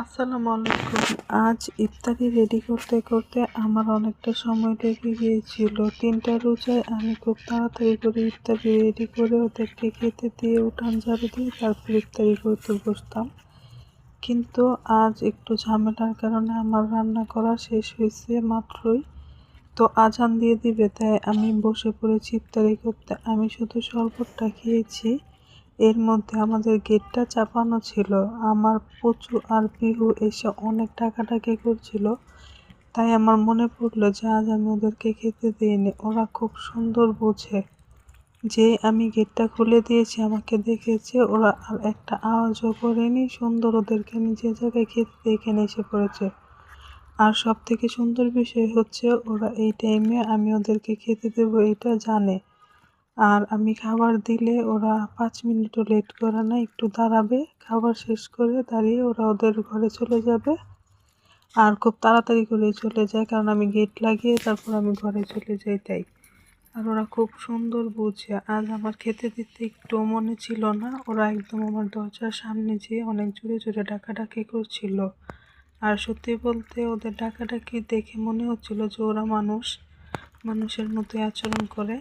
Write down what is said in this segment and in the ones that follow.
আসসালামু আলাইকুম। আজ ইফতারি রেডি করতে করতে আমার অনেকটা সময় লেগে গিয়েছিল। 3টা রোজায় আমি খুব তাড়াতাড়ি করে ইফতারি রেডি করে ওদেরকে খেতে দিয়ে উঠান ঝাড়ু দিয়ে তারপর ইফতারি করতে বসতাম। কিন্তু আজ একটু ঝামেলার কারণে আমার রান্না করা শেষ হয়েছে মাত্রই। তো আজান দিয়ে দিবে, তাই আমি বসে পড়েছি ইফতারি করতে। আমি শুধু শরবতটা খেয়েছি। এর মধ্যে আমাদের গেটটা চাপানো ছিল। আমার পুচু আর পিহু এসে অনেক ডাকাডাকি করছিল, তাই আমার মনে পড়লো যে আজ আমি ওদেরকে খেতে দিইনি। ওরা খুব সুন্দর বোঝে। যে আমি গেটটা খুলে দিয়েছি আমাকে দেখেছে, ওরা আর একটা আওয়াজও করেনি। সুন্দর ওদেরকে আমি যে জায়গায় খেতে দিয়ে এখানে এসে পড়েছে। আর সব থেকে সুন্দর বিষয় হচ্ছে ওরা এই টাইমে আমি ওদেরকে খেতে দেবো এটা জানে। আর আমি খাবার দিলে ওরা 5 মিনিটও লেট করে না, একটু দাঁড়াবে, খাবার শেষ করে দাঁড়িয়ে ওরা ওদের ঘরে চলে যাবে। আর খুব তাড়াতাড়ি করে চলে যায়, কারণ আমি গেট লাগিয়ে তারপর আমি ঘরে চলে যাই তাই। আর ওরা খুব সুন্দর বোঝে। আজ আমার খেতে দিতে একটু মনে ছিল না, ওরা একদম আমার দরজার সামনে যেয়ে অনেক জোরে জোরে ডাকাডাকি করছিল। আর সত্যি বলতে ওদের ডাকাডাকি দেখে মনে হচ্ছিল যে ওরা মানুষের মতোই আচরণ করে।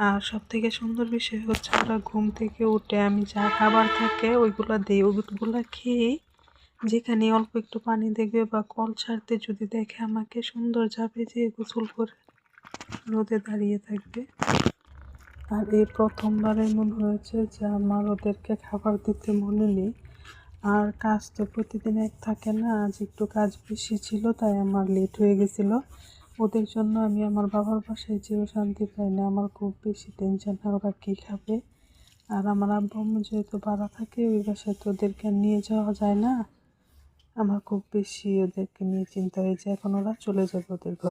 আর সব থেকে সুন্দর বিষয় হচ্ছে ওরা ঘুম থেকে উঠে আমি যা খাবার থাকে ওইগুলো দিই, ওইগুলো খেয়েই যেখানে অল্প একটু পানি দেখবে বা কল ছাড়তে যদি দেখে আমাকে, সুন্দর যাবে যে গোসল করে রোদে দাঁড়িয়ে থাকবে। আর এই প্রথমবারের মনে হয়েছে যে আমার ওদেরকে খাবার দিতে মনে নেই। আর কাজ তো প্রতিদিন এক থাকে না, আজ একটু কাজ বেশি ছিল তাই আমার লেট হয়ে গেছিলো। ওদের জন্য আমি আমার বাবার বাসায় যেও শান্তি পাই না, আমার খুব বেশি টেনশন হয় ওরা কী খাবে। আর আমার আব্বু আম্মু যেহেতু ভাড়া থাকে ওই বাসায় তো ওদেরকে নিয়ে যাওয়া যায় না। আমার খুব বেশি ওদেরকে নিয়ে চিন্তা হয়েছে, এখন ওরা চলে যাবে ওদের ঘরে।